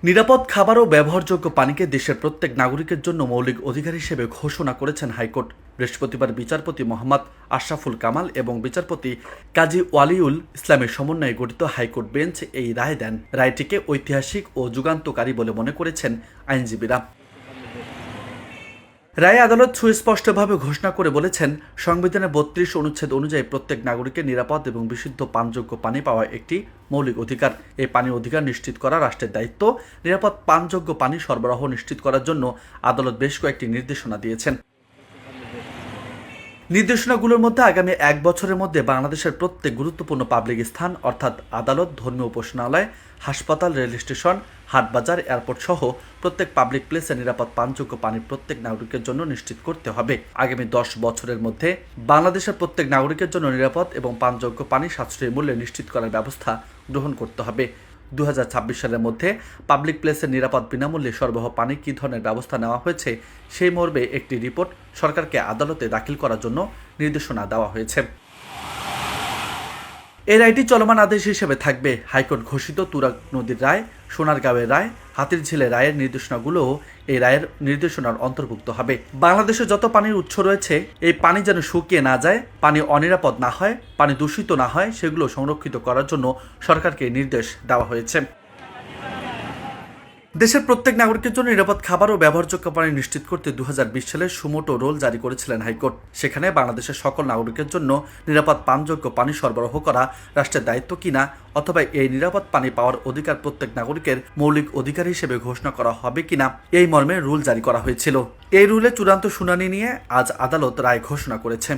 নিরাপদ খাবার ও ব্যবহারযোগ্য পানিকে দেশের প্রত্যেক নাগরিকের জন্য মৌলিক অধিকার হিসেবে ঘোষণা করেছেন হাইকোর্ট। বৃহস্পতিবার বিচারপতি মোহাম্মদ আশরাফুল কামাল এবং বিচারপতি কাজী ওয়ালিউল ইসলামের সমন্বয়ে গঠিত হাইকোর্ট বেঞ্চ এই রায় দেন। রায়টিকে ঐতিহাসিক ও যুগান্তকারী বলে মনে করেছেন আইনজীবীরা। রায়ে আদালত সুস্পষ্টভাবে ঘোষণা করে বলেছেন, সংবিধানের ৩২ অনুচ্ছেদ অনুযায়ী প্রত্যেক নাগরিকের নিরাপদ এবং বিশুদ্ধ পানযোগ্য পানি পাওয়া একটি মৌলিক অধিকার। এই পানির অধিকার নিশ্চিত করা রাষ্ট্রের দায়িত্ব। নিরাপদ পানযোগ্য পানি সরবরাহ নিশ্চিত করার জন্য আদালত বেশ কয়েকটি নির্দেশনা দিয়েছেন। নির্দেশনাগুলোর মধ্যে আগামী ১ বছরের মধ্যে বাংলাদেশের প্রত্যেক গুরুত্বপূর্ণ পাবলিক স্থান অর্থাৎ আদালত, ধর্মীয় উপাসনালয়, হাসপাতাল, রেল স্টেশন, হাটবাজার, এয়ারপোর্ট সহ প্রত্যেক পাবলিক প্লেসে নিরাপদ পানযোগ্য পানি প্রত্যেক নাগরিকের জন্য নিশ্চিত করতে হবে। আগামী ১০ বছরের মধ্যে বাংলাদেশের প্রত্যেক নাগরিকের জন্য নিরাপদ এবং পানযোগ্য পানি সাশ্রয়ী মূল্যে নিশ্চিত করার ব্যবস্থা গ্রহণ করতে হবে। ২০২৬ সালের মধ্যে পাবলিক প্লেসের নিরাপদ বিনামূল্যে সরবরাহ পানি কী ধরনের ব্যবস্থা নেওয়া হয়েছে সেই মর্মে একটি রিপোর্ট সরকারকে আদালতে দাখিল করার জন্য নির্দেশনা দেওয়া হয়েছে। এই রায়টি চলমান আদেশ হিসেবে থাকবে। হাইকোর্ট ঘোষিত তুরাগ নদীর রায়, সোনারগাঁওয়ের রায়, হাতিরঝিলের রায়ের নির্দেশনাগুলোও এই রায়ের নির্দেশনার অন্তর্ভুক্ত হবে। বাংলাদেশে যত পানির উৎস রয়েছে, এই পানি যেন শুকিয়ে না যায়, পানি অনিরাপদ না হয়, পানি দূষিত না হয়, সেগুলো সংরক্ষিত করার জন্য সরকারকে নির্দেশ দেওয়া হয়েছে। দেশের প্রত্যেক নাগরিকের জন্য নিরাপদ খাবার ও ব্যবহারযোগ্য পানি নিশ্চিত করতে ২০২০ সালে সুমোটো রুল জারি করেছিলেন হাইকোর্ট। সেখানে বাংলাদেশের সকল নাগরিকের জন্য নিরাপদ পানযোগ্য পানি সরবরাহ করা রাষ্ট্রের দায়িত্ব কিনা, অথবা এই নিরাপদ পানি পাওয়ার অধিকার প্রত্যেক নাগরিকের মৌলিক অধিকার হিসেবে ঘোষণা করা হবে কিনা, এই মর্মে রুল জারি করা হয়েছিল। এই রুলে চূড়ান্ত শুনানি নিয়ে আজ আদালত রায় ঘোষণা করেছে।